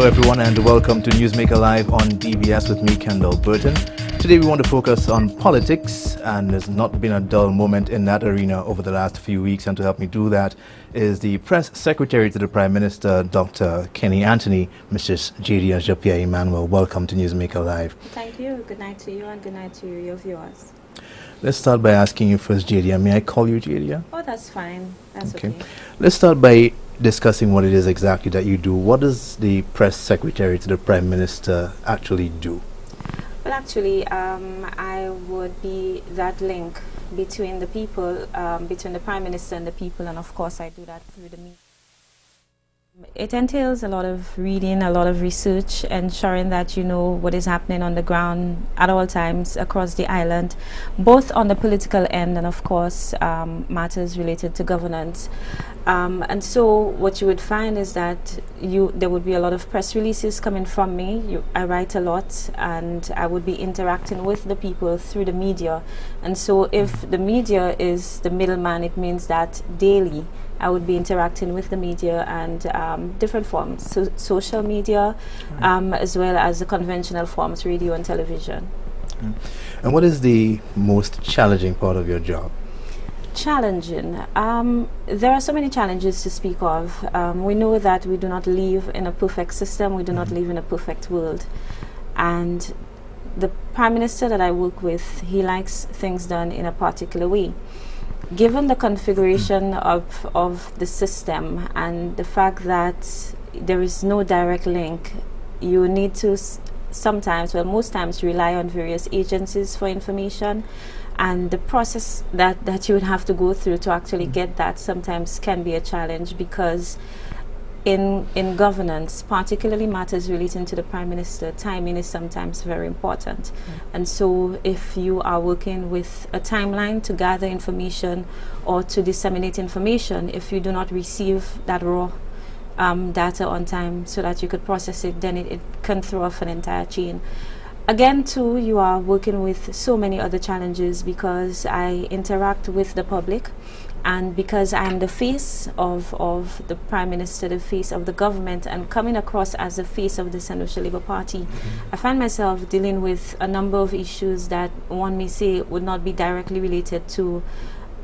everyone, and welcome to Newsmaker Live on DBS with me, Kendall Burton. Today we want to focus on politics, and there's not been a dull moment in that arena over the last few weeks, and to help me do that is the Press Secretary to the Prime Minister, Dr. Kenny Anthony, Mrs. Jadia Japia-Emmanuel. Welcome to Newsmaker Live. Thank you. Good night to you, and good night to your viewers. Let's start by asking you first, Jadia. May I call you Jadia? Oh, that's fine. That's okay. Let's start by discussing what it is exactly that you do. What does the Press Secretary to the Prime Minister actually do? Well, actually, I would be that link between the people, between the Prime Minister and the people, and of course I do that through the media. It entails a lot of reading, a lot of research, ensuring that you know what is happening on the ground at all times across the island, both on the political end and of course matters related to governance. And so what you would find is that there would be a lot of press releases coming from me. I write a lot, and I would be interacting with the people through the media. And so if the media is the middleman, it means that daily I would be interacting with the media and different forms, so social media, as well as the conventional forms, radio and television. And what is the most challenging part of your job? Challenging. There are so many challenges to speak of. We know that we do not live in a perfect system. We do not live in a perfect world. And the Prime Minister that I work with, he likes things done in a particular way. Given the configuration of the system and the fact that there is no direct link, you need to sometimes, well, most times, rely on various agencies for information. And the process that you would have to go through to actually get that sometimes can be a challenge, because in governance, particularly matters relating to the Prime Minister, timing is sometimes very important. And so if you are working with a timeline to gather information or to disseminate information, if you do not receive that raw data on time so that you could process it, then it can throw off an entire chain. Again, too, you are working with so many other challenges, because I interact with the public, and because I'm the face of the Prime Minister, the face of the government, and coming across as the face of the Central Labour Party, I find myself dealing with a number of issues that one may say would not be directly related to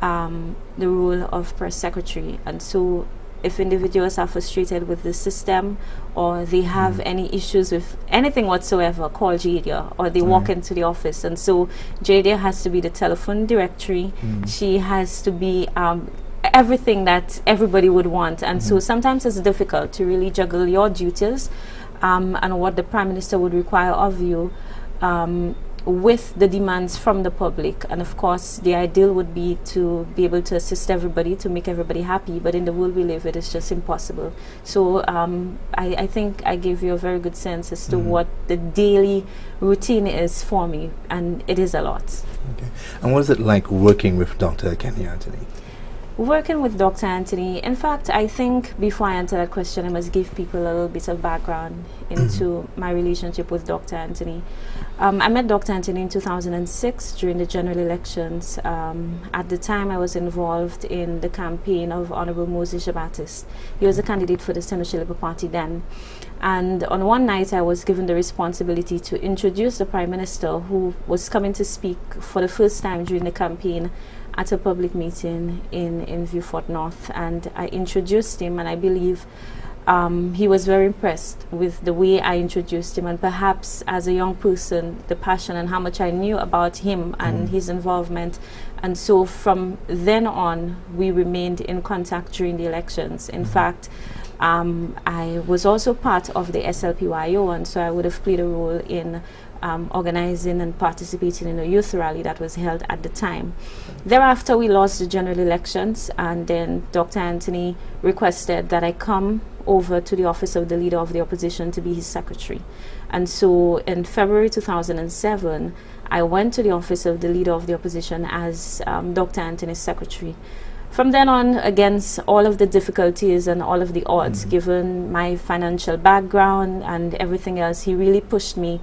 the role of Press Secretary. And so if individuals are frustrated with the system, or they have any issues with anything whatsoever, call Jadia, or they walk into the office. And so Jadia has to be the telephone directory. She has to be everything that everybody would want. And so sometimes it's difficult to really juggle your duties and what the Prime Minister would require of you with the demands from the public. And of course the ideal would be to be able to assist everybody, to make everybody happy, but in the world we live, it is just impossible. So I think I gave you a very good sense as to what the daily routine is for me, and it is a lot. Okay. And what is it like working with Dr. Kenny Anthony? Working with Dr. Anthony, in fact, I think before I answer that question, I must give people a little bit of background into my relationship with Dr. Anthony. I met Dr. Anthony in 2006 during the general elections. At the time, I was involved in the campaign of Honorable Moses Jabatis. He was a candidate for the Central Labour Party then. And on one night, I was given the responsibility to introduce the Prime Minister, who was coming to speak for the first time during the campaign at a public meeting in Vieux-Fort North. And I introduced him, and I believe he was very impressed with the way I introduced him, and perhaps as a young person, the passion and how much I knew about him and his involvement. And so from then on, we remained in contact during the elections. In fact, I was also part of the SLPYO, and so I would have played a role in organizing and participating in a youth rally that was held at the time. Thereafter, we lost the general elections, and then Dr. Anthony requested that I come over to the office of the Leader of the Opposition to be his secretary. And so in February 2007, I went to the office of the Leader of the Opposition as Dr. Anthony's secretary. From then on, against all of the difficulties and all of the odds, given my financial background and everything else, he really pushed me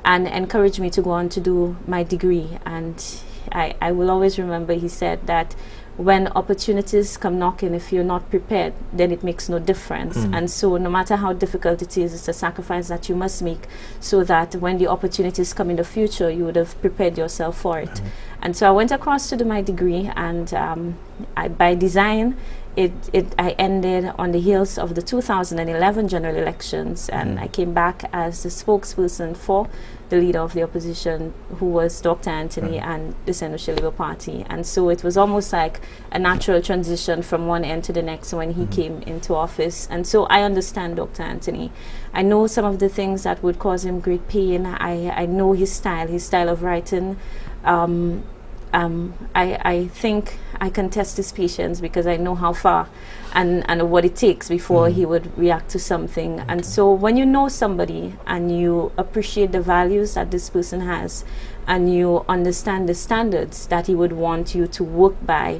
and encouraged me to go on to do my degree. And I will always remember he said that when opportunities come knocking, if you're not prepared, then it makes no difference. And so no matter how difficult it is, it's a sacrifice that you must make so that when the opportunities come in the future, you would have prepared yourself for it. And so I went across to do my degree, and by design, I ended on the heels of the 2011 general elections, and I came back as the spokesperson for the leader of the opposition, who was Dr. Anthony and the Central Labour Party. And so it was almost like a natural transition from one end to the next when he came into office. And so I understand Dr. Anthony. I know some of the things that would cause him great pain. I know his style of writing. I think I can test his patience because I know how far and what it takes before he would react to something. And so when you know somebody and you appreciate the values that this person has and you understand the standards that he would want you to work by,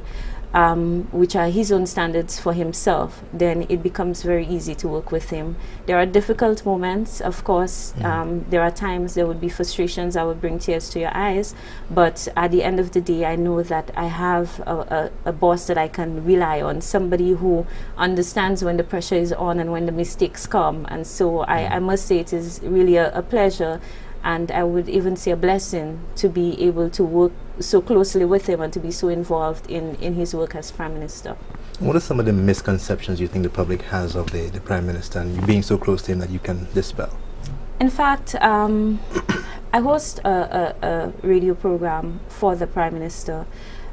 which are his own standards for himself, then it becomes very easy to work with him. There are difficult moments, of course. There are times there would be frustrations that would bring tears to your eyes, but at the end of the day, I know that I have a boss that I can rely on, somebody who understands when the pressure is on and when the mistakes come. And so I must say it is really a pleasure, and I would even say a blessing, to be able to work so closely with him and to be so involved in his work as Prime Minister. What are some of the misconceptions you think the public has of the Prime Minister, and you being so close to him that you can dispel? In fact, I host a radio program for the Prime Minister,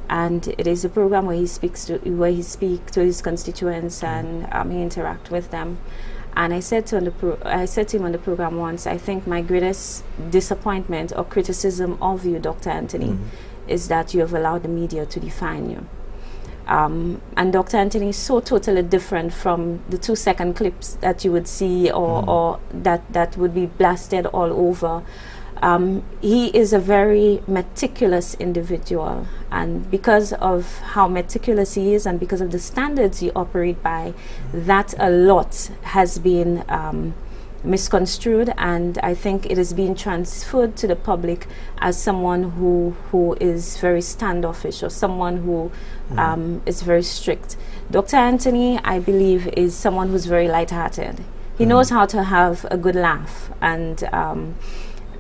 and it is a program where he speaks to his constituents and he interacts with them. And I said to him on the program once, I think my greatest disappointment or criticism of you, Dr. Anthony, is that you have allowed the media to define you. And Dr. Anthony is so totally different from the 2-second clips that you would see or that would be blasted all over. He is a very meticulous individual, and because of how meticulous he is and because of the standards he operates by, that a lot has been misconstrued, and I think it is being transferred to the public as someone who is very standoffish or someone who is very strict. Dr. Anthony, I believe, is someone who's very lighthearted. He knows how to have a good laugh, and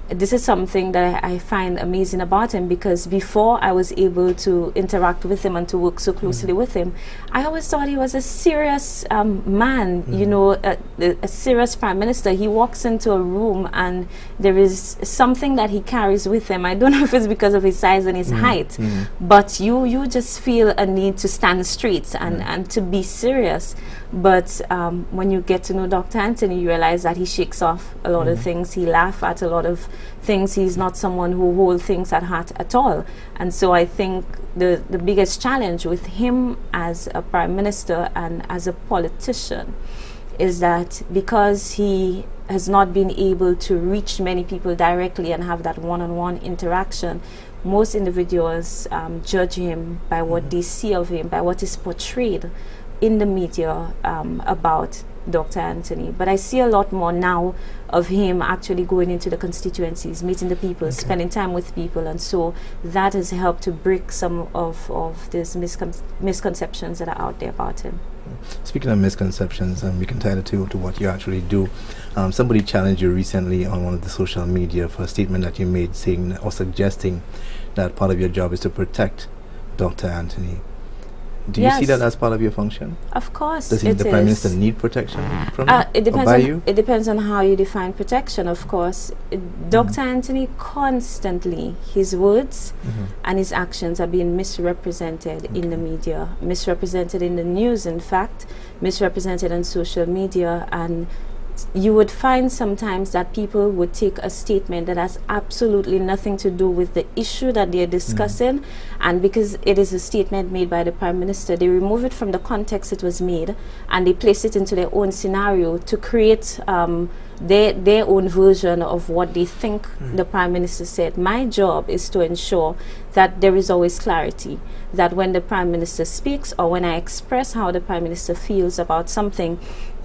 this is something that I find amazing about him, because before I was able to interact with him and to work so closely with him, I always thought he was a serious man, you know, a serious Prime Minister. He walks into a room and there is something that he carries with him. I don't know if it's because of his size and his height, but you just feel a need to stand straight and to be serious. But when you get to know Dr. Anthony, you realize that he shakes off a lot of things. He laughs at a lot of things. He's not someone who holds things at heart at all. And so I think the biggest challenge with him as a Prime Minister and as a politician is that because he has not been able to reach many people directly and have that one-on-one interaction, most individuals judge him by what they see of him, by what is portrayed in the media about Dr. Anthony. But I see a lot more now of him actually going into the constituencies, meeting the people, spending time with people, and so that has helped to break some of these misconceptions that are out there about him. Speaking of misconceptions, we can tie it to what you actually do. Somebody challenged you recently on one of the social media for a statement that you made, saying or suggesting that part of your job is to protect Dr. Anthony. Do you see that as part of your function? Of course. Does the Prime Minister need protection from you? It depends or by on you? It depends on how you define protection, of course. Dr. Anthony constantly, his words and his actions are being misrepresented in the media, misrepresented in the news, in fact, misrepresented on social media, and you would find sometimes that people would take a statement that has absolutely nothing to do with the issue that they're discussing, and because it is a statement made by the Prime Minister, they remove it from the context it was made and they place it into their own scenario to create their own version of what they think the Prime Minister said. My job is to ensure that there is always clarity, that when the Prime Minister speaks or when I express how the Prime Minister feels about something,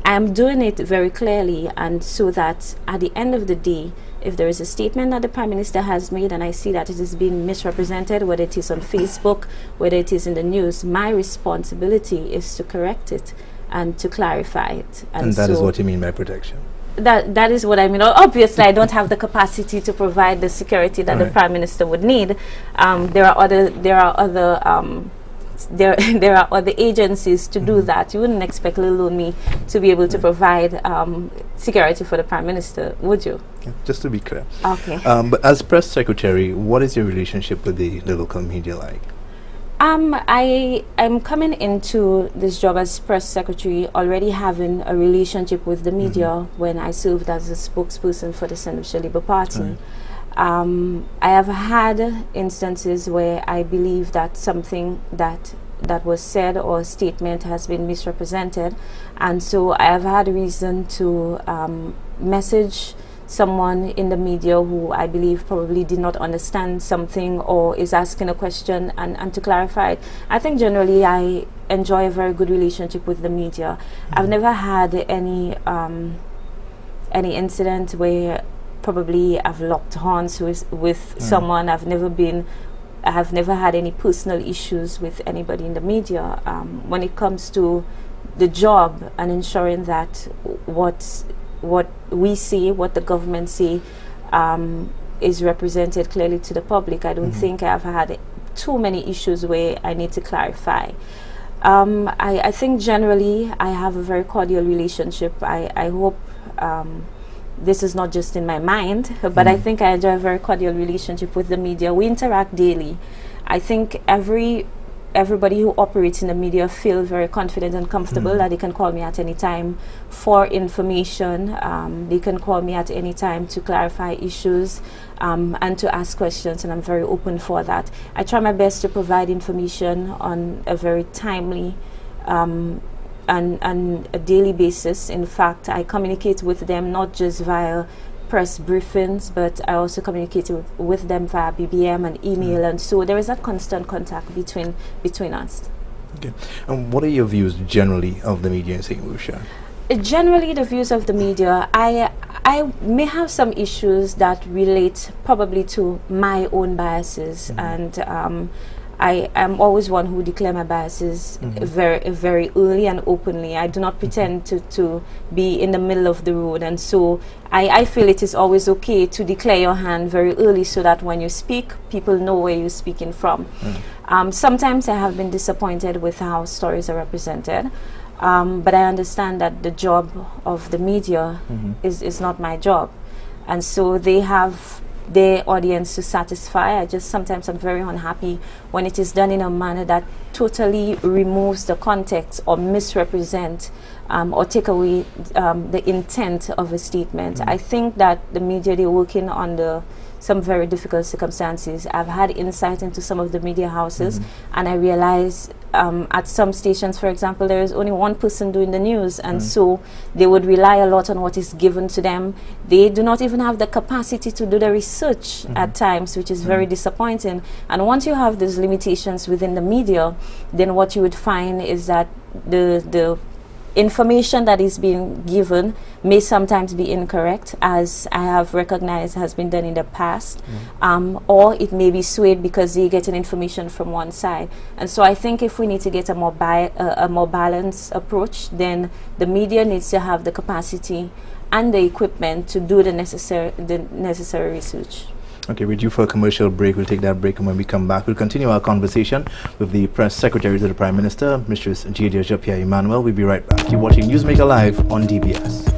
I'm doing it very clearly, and so that at the end of the day, if there is a statement that the Prime Minister has made and I see that it is being misrepresented, whether it is on Facebook, whether it is in the news, my responsibility is to correct it and to clarify it. And that is what you mean by protection? That is what I mean. Obviously, I don't have the capacity to provide the security that the Prime Minister would need. There are other agencies to do that. You wouldn't expect little old me to be able to provide security for the Prime Minister, would you? Okay, just to be clear. Okay. But as press secretary, what is your relationship with the local media like? I'm coming into this job as press secretary already having a relationship with the media when I served as a spokesperson for the Sept Labour Party. I have had instances where I believe that something that was said or a statement has been misrepresented, and so I have had reason to message someone in the media who I believe probably did not understand something or is asking a question, and to clarify it. I think generally I enjoy a very good relationship with the media. I've never had any incident where probably I've locked horns with someone. I have never had any personal issues with anybody in the media. When it comes to the job and ensuring that what we see, what the government see, is represented clearly to the public, I don't think I've had too many issues where I need to clarify. I think generally I have a very cordial relationship. I hope this is not just in my mind, but I think I enjoy a very cordial relationship with the media. We interact daily. I think everybody who operates in the media feel very confident and comfortable that they can call me at any time for information. They can call me at any time to clarify issues and to ask questions, and I'm very open for that. I try my best to provide information on a very timely and a daily basis. In fact, I communicate with them not just via press briefings, but I also communicate with them via BBM and email, and so there is that constant contact between us. Okay. And what are your views generally of the media in St. Lucia? Generally, the views of the media, I may have some issues that relate probably to my own biases, and I am always one who declare my biases very early and openly. I do not pretend to be in the middle of the road, and so I feel it is always okay to declare your hand very early so that when you speak, people know where you're speaking from. Sometimes I have been disappointed with how stories are represented, but I understand that the job of the media is not my job, and so they have their audience to satisfy. Sometimes I'm very unhappy when it is done in a manner that totally removes the context or misrepresent or take away the intent of a statement. I think that the media, they're working under some very difficult circumstances. I've had insight into some of the media houses, and I realize at some stations, for example, there is only one person doing the news, and so they would rely a lot on what is given to them. They do not even have the capacity to do the research at times, which is very disappointing. And once you have those limitations within the media, then what you would find is that the information that is being given may sometimes be incorrect, as I have recognized has been done in the past, or it may be swayed because they get an information from one side. And so I think if we need to get a more balanced approach, then the media needs to have the capacity and the equipment to do the necessary research. Okay, we're due for a commercial break. We'll take that break, and when we come back, we'll continue our conversation with the Press Secretary to the Prime Minister, Mistress J.D. Japia Emmanuel. We'll be right back. You're watching Newsmaker Live on DBS.